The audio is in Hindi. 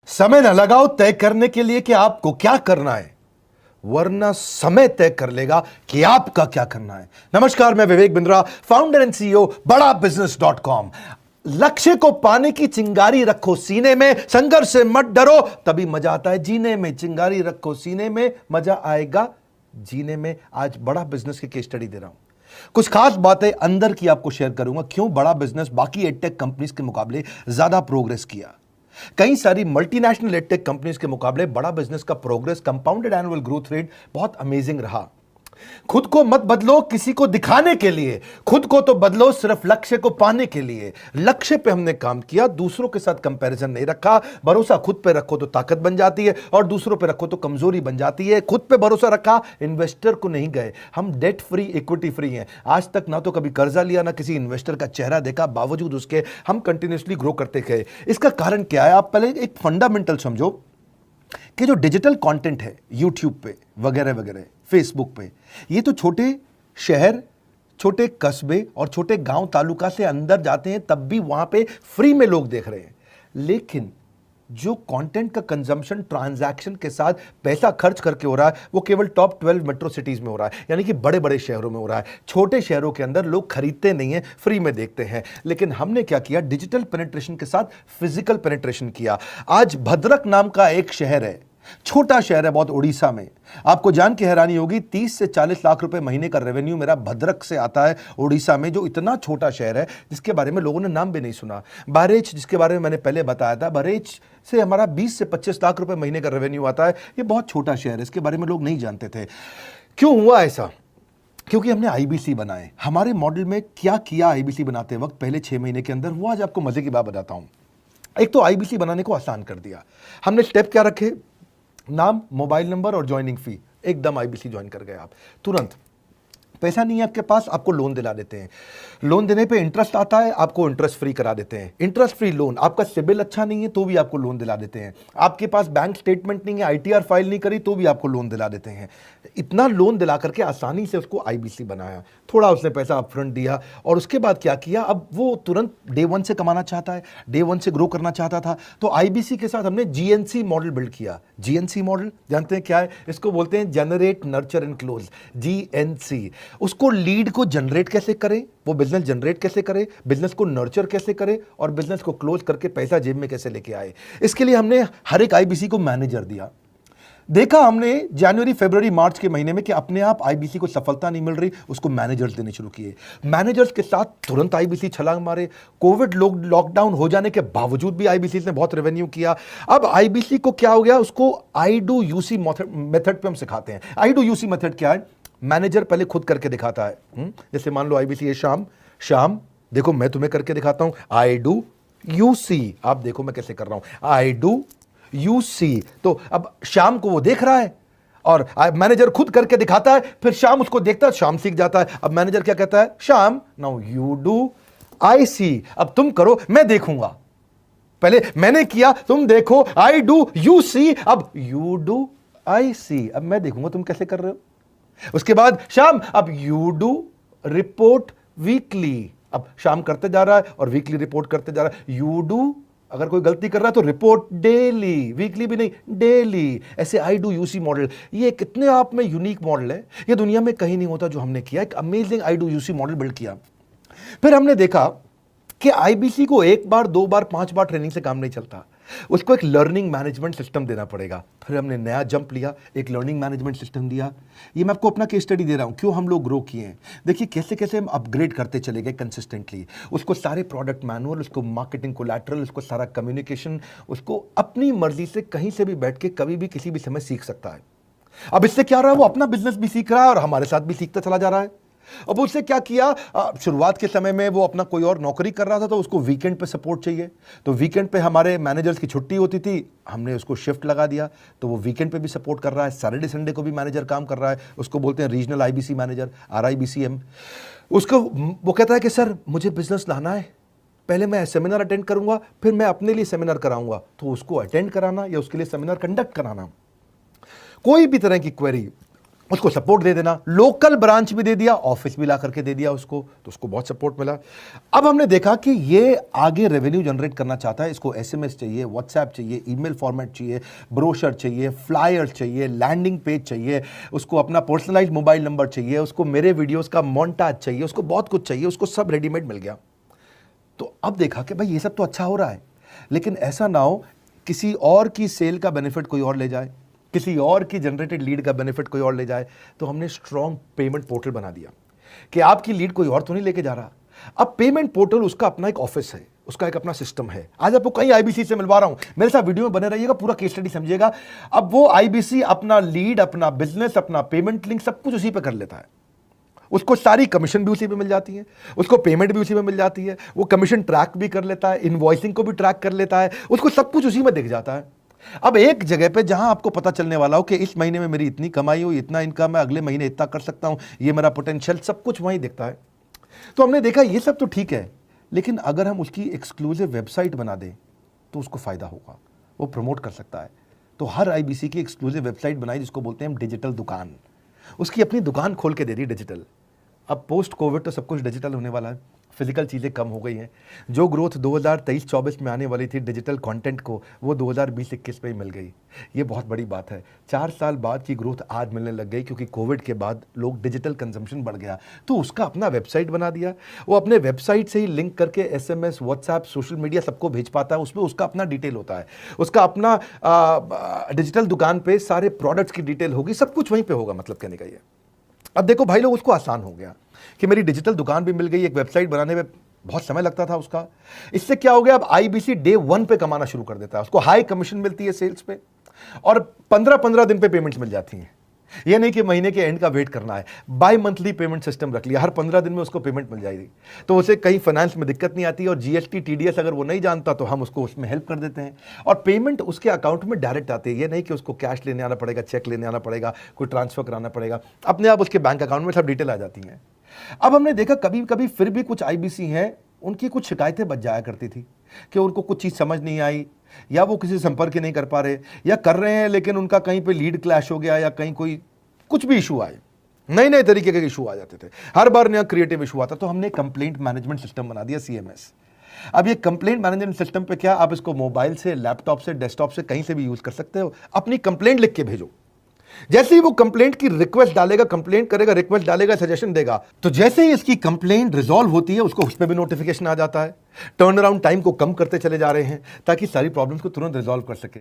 समय न लगाओ तय करने के लिए कि आपको क्या करना है, वरना समय तय कर लेगा कि आपका क्या करना है। नमस्कार, मैं Vivek Bindra, founder and CEO बड़ा बिजनेस .com। लक्ष्य को पाने की चिंगारी रखो सीने में, संघर्ष से मत डरो, तभी मजा आता है जीने में। चिंगारी रखो सीने में, मजा आएगा जीने में। आज बड़ा बिजनेस की केस स्टडी दे रहा हूं, कुछ खास बातें अंदर की आपको शेयर करूंगा, क्यों बड़ा बिजनेस बाकी एडटेक कंपनीज के मुकाबले ज्यादा प्रोग्रेस किया। कई सारी मल्टीनेशनल एडटेक कंपनीज के मुकाबले बड़ा बिजनेस का progress, compounded annual growth rate बहुत अमेजिंग रहा। खुद को मत बदलो किसी को दिखाने के लिए, खुद को तो बदलो सिर्फ लक्ष्य को पाने के लिए। लक्ष्य पे हमने काम किया, दूसरों के साथ कंपैरिजन नहीं रखा। भरोसा खुद पे रखो तो ताकत बन जाती है, और दूसरों पे रखो तो कमजोरी बन जाती है। खुद पे भरोसा रखा, इन्वेस्टर को नहीं गए। हम डेट फ्री, इक्विटी फ्री हैं। आज तक ना तो कभी कर्जा लिया, ना किसी इन्वेस्टर का चेहरा देखा, बावजूद उसके हम कंटिन्यूसली ग्रो करते गए। इसका कारण क्या है? आप पहले एक फंडामेंटल समझो कि जो डिजिटल कंटेंट है यूट्यूब पे वगैरह वगैरह, फेसबुक पे, ये तो छोटे शहर, छोटे कस्बे और छोटे गांव तालुका से अंदर जाते हैं, तब भी वहां पे फ्री में लोग देख रहे हैं। लेकिन जो कंटेंट का कंजम्पशन ट्रांजैक्शन के साथ पैसा खर्च करके हो रहा है, वो केवल टॉप 12 मेट्रो सिटीज में हो रहा है, यानी कि बड़े बड़े शहरों में हो रहा है। छोटे शहरों के अंदर लोग खरीदते नहीं हैं, फ्री में देखते हैं। लेकिन हमने क्या किया? डिजिटल पेनिट्रेशन के साथ फिजिकल पेनिट्रेशन किया। आज भद्रक नाम का एक शहर है, छोटा शहर है बहुत, उड़ीसा में। आपको जान के हैरानी होगी, 30 से 40 लाख रुपए महीने का रेवेन्यू मेरा भद्रक से आता है, उड़ीसा में, जो इतना छोटा शहर है जिसके बारे में लोगों ने नाम भी नहीं सुना। बहरेच, जिसके बारे में मैंने पहले बताया था, बहरेच से हमारा 20 से 25 लाख रुपए महीने का रेवेन्यू आता है। ये बहुत छोटा शहर है, इसके बारे में लोग नहीं जानते थे। क्यों हुआ ऐसा? क्योंकि हमने आईबीसी बनाए। हमारे मॉडल में क्या किया आईबीसी बनाते वक्त पहले 6 महीने के अंदर, वो आज आपको मजे की बात बताता हूं। एक तो आईबीसी बनाने को आसान कर दिया। हमने स्टेप क्या रखे? नाम, मोबाइल नंबर और ज्वाइनिंग फी, एकदम आईबीसी ज्वाइन कर गए आप तुरंत। पैसा नहीं है आपके पास, आपको लोन दिला देते हैं। लोन देने पे इंटरेस्ट आता है, आपको इंटरेस्ट फ्री करा देते हैं। Interest free loan. आपका सिबिल अच्छा नहीं है तो भी आपको लोन दिला देते हैं। आपके पास बैंक स्टेटमेंट नहीं है, आईटीआर फाइल नहीं करी तो भी आपको लोन दिला देते हैं। इतना लोन दिला करके आसानी से उसको आईबीसी बनाया। थोड़ा उसने पैसा अपफ्रंट दिया, और उसके बाद क्या किया? अब वो तुरंत डे 1 से कमाना चाहता है, डे 1 से ग्रो करना चाहता था, तो आईबीसी के साथ हमने जीएनसी मॉडल बिल्ड किया। जीएनसी मॉडल जानते हैं क्या है? इसको बोलते हैं generate, nurture and close, GNC. उसको लीड को जनरेट कैसे करें, वो बिजनेस जनरेट कैसे करे, बिजनेस को नर्चर कैसे करे, और बिजनेस को क्लोज करके पैसा जेब में कैसे लेके आए। इसके लिए हमने हर एक आईबीसी को मैनेजर दिया। देखा हमने जनवरी, फरवरी, मार्च के महीने में कि अपने आप आईबीसी को सफलता नहीं मिल रही, उसको मैनेजर्स देने शुरू किए। मैनेजर्स के साथ तुरंत आईबीसी छलांग मारे। कोविड लॉकडाउन हो जाने के बावजूद भी आईबीसी ने बहुत रेवेन्यू किया। अब आईबीसी को क्या हो गया? उसको आई डू यूसी मेथड पे हम सिखाते हैं। आई डू यूसी मेथड क्या है? मैनेजर पहले खुद करके दिखाता है। जैसे मान लो आईबीसी है, शाम देखो मैं तुम्हें करके दिखाता हूं, आई डू यू सी, आप देखो मैं कैसे कर रहा हूं, आई डू यू सी। तो अब शाम को वो देख रहा है, और मैनेजर खुद करके दिखाता है, फिर शाम उसको देखता है, शाम सीख जाता है। अब मैनेजर क्या कहता है? शाम, नाउ यू डू, आई सी, अब तुम करो, मैं देखूंगा। पहले मैंने किया, तुम देखो, आई डू यू सी, अब यू डू आई सी, अब मैं देखूंगा तुम कैसे कर रहे हो। उसके बाद शाम, अब यू डू रिपोर्ट वीकली, अब शाम करते जा रहा है और वीकली रिपोर्ट करते जा रहा है। यू डू, अगर कोई गलती कर रहा है तो रिपोर्ट डेली, वीकली भी नहीं, डेली। ऐसे आई डू यूसी मॉडल, ये कितने आप में यूनिक मॉडल है, ये दुनिया में कहीं नहीं होता जो हमने किया। एक amazing I do UC model build किया। फिर हमने देखा कि आईबीसी को 1 बार, 2 बार, 5 बार ट्रेनिंग से काम नहीं चलता, उसको एक लर्निंग मैनेजमेंट सिस्टम देना पड़ेगा। फिर हमने नया जंप लिया, एक लर्निंग मैनेजमेंट सिस्टम दिया। ये मैं आपको अपना केस स्टडी दे रहा हूं, क्यों हम लोग ग्रो किए हैं। देखिए कैसे कैसे हम अपग्रेड करते चले गए कंसिस्टेंटली। उसको सारे प्रोडक्ट मैनुअल, उसको मार्केटिंग कोलैटरल, उसको सारा कम्युनिकेशन, उसको अपनी मर्जी से कहीं से भी बैठ के कभी भी किसी भी समय सीख सकता है। अब इससे क्या रहा है? वो अपना बिजनेस भी सीख रहा है और हमारे साथ भी सीखता चला जा रहा है। अब उससे क्या किया? शुरुआत के समय में वो अपना कोई और नौकरी कर रहा था, तो उसको वीकेंड पे सपोर्ट चाहिए। तो वीकेंड पे हमारे मैनेजर्स की छुट्टी होती थी, हमने उसको शिफ्ट लगा दिया, तो वो वीकेंड पे भी सपोर्ट कर रहा है। सैटरडे संडे को भी मैनेजर काम कर रहा है, उसको बोलते हैं रीजनल आईबीसी मैनेजर, RIBCM। उसको वो कहता है कि सर मुझे बिजनेस लाना है, पहले मैं सेमिनार अटेंड करूंगा, फिर मैं अपने लिए सेमिनार कराऊंगा। तो उसको अटेंड कराना या उसके लिए सेमिनार कंडक्ट कराना, कोई भी तरह की क्वेरी, उसको सपोर्ट दे देना, लोकल ब्रांच भी दे दिया, ऑफिस भी ला करके दे दिया उसको, तो उसको बहुत सपोर्ट मिला। अब हमने देखा कि ये आगे रेवेन्यू जनरेट करना चाहता है, इसको एसएमएस चाहिए, व्हाट्सएप चाहिए, ईमेल फॉर्मेट चाहिए, ब्रोशर चाहिए, फ्लायर चाहिए, लैंडिंग पेज चाहिए, उसको अपना पर्सनलाइज्ड मोबाइल नंबर चाहिए, उसको मेरे वीडियोस का मोन्टाज चाहिए, उसको बहुत कुछ चाहिए, उसको सब रेडीमेड मिल गया। तो अब देखा कि भाई ये सब तो अच्छा हो रहा है, लेकिन ऐसा ना हो किसी और की सेल का बेनिफिट कोई और ले जाए, किसी और की जनरेटेड लीड का बेनिफिट कोई और ले जाए। तो हमने स्ट्रॉन्ग पेमेंट पोर्टल बना दिया कि आपकी लीड कोई और तो नहीं लेके जा रहा। अब पेमेंट पोर्टल उसका अपना एक ऑफिस है, उसका एक अपना सिस्टम है। आज आपको कई आईबीसी से मिलवा रहा हूं, मेरे साथ वीडियो में बने रहिएगा, पूरा केस स्टडी समझिएगा। अब वो आईबीसी अपना लीड, अपना बिजनेस, अपना पेमेंट लिंक सब कुछ उसी पे कर लेता है। उसको सारी कमीशन भी उसी पे मिल जाती है, उसको पेमेंट भी उसी में मिल जाती है, वो कमीशन ट्रैक भी कर लेता है, इनवॉइसिंग को भी ट्रैक कर लेता है, उसको सब कुछ उसी में दिख जाता है। अब एक जगह पे जहां आपको पता चलने वाला हो कि इस महीने में मेरी इतनी कमाई हो, इतना इनकम है, अगले महीने इतना कर सकता हूं, ये मेरा पोटेंशियल, सब कुछ वहीं दिखता है। तो हमने देखा ये सब तो ठीक है, लेकिन अगर हम उसकी एक्सक्लूसिव वेबसाइट बना दें तो उसको फायदा होगा, वो प्रमोट कर सकता है। तो हर आईबीसी की एक्सक्लूसिव वेबसाइट बनाई, जिसको बोलते हैं हम डिजिटल दुकान। उसकी अपनी दुकान खोल के दे दी डिजिटल। अब पोस्ट कोविड तो सब कुछ डिजिटल होने वाला है, फिजिकल चीज़ें कम हो गई हैं। जो ग्रोथ 2023-24 में आने वाली थी डिजिटल कंटेंट को, वो 2020-21 में ही मिल गई। ये बहुत बड़ी बात है। 4 साल बाद की ग्रोथ आज मिलने लग गई, क्योंकि कोविड के बाद लोग डिजिटल कंजम्पशन बढ़ गया। तो उसका अपना वेबसाइट बना दिया, वो अपने वेबसाइट से ही लिंक करके एसएमएस, व्हाट्सएप, सोशल मीडिया सबको भेज पाता है। उसमें उसका अपना डिटेल होता है, उसका अपना डिजिटल दुकान पे सारे प्रोडक्ट्स की डिटेल होगी, सब कुछ वहीं पर होगा। मतलब कहने का ये, अब देखो भाई लोग, उसको आसान हो गया कि मेरी डिजिटल दुकान भी मिल गई। एक वेबसाइट बनाने में बहुत समय लगता था उसका। इससे क्या हो गया, अब आईबीसी डे 1 पे कमाना शुरू कर देता है। उसको हाई कमीशन मिलती है सेल्स पे, और 15-15 दिन पे पेमेंट्स मिल जाती हैं। ये नहीं कि महीने के एंड का वेट करना है, बाई मंथली पेमेंट सिस्टम रख लिया, हर 15 दिन में उसको पेमेंट मिल जाएगी। तो उसे कहीं फाइनेंस में दिक्कत नहीं आती, और जीएसटी, टीडीएस अगर वो नहीं जानता तो हम उसको उसमें हेल्प कर देते हैं, और पेमेंट उसके अकाउंट में डायरेक्ट आती है। ये नहीं कि उसको कैश लेने आना पड़ेगा, चेक लेने आना पड़ेगा, कोई ट्रांसफर कराना पड़ेगा, अपने आप उसके बैंक अकाउंट में सब डिटेल आ जाती हैं। अब हमने देखा कभी कभी फिर भी कुछ आईबीसी हैं, उनकी कुछ शिकायतें बच जाया करती थी कि उनको कुछ चीज़ समझ नहीं आई, या वो किसी संपर्क नहीं कर पा रहे, या कर रहे हैं लेकिन उनका कहीं पे लीड क्लैश हो गया, या कहीं कोई कुछ भी इशू आए, नए नए तरीके के इशू आ जाते थे, हर बार नया क्रिएटिव इशू आता। तो हमने कंप्लेंट मैनेजमेंट सिस्टम बना दिया, सीएमएस। अब ये कंप्लेंट मैनेजमेंट सिस्टम पे क्या, आप इसको मोबाइल से, लैपटॉप से, डेस्कटॉप से, कहीं से भी यूज कर सकते हो। अपनी कंप्लेंट लिख के भेजो, जैसे ही वो कंप्लेंट की रिक्वेस्ट डालेगा, कंप्लेंट करेगा, रिक्वेस्ट डालेगा, सजेशन देगा, तो जैसे ही इसकी कंप्लेंट रिजॉल्व होती है उसको उस पर भी नोटिफिकेशन आ जाता है। टर्न अराउंड टाइम को कम करते चले जा रहे हैं, ताकि सारी प्रॉब्लम्स को तुरंत रिजॉल्व कर सके।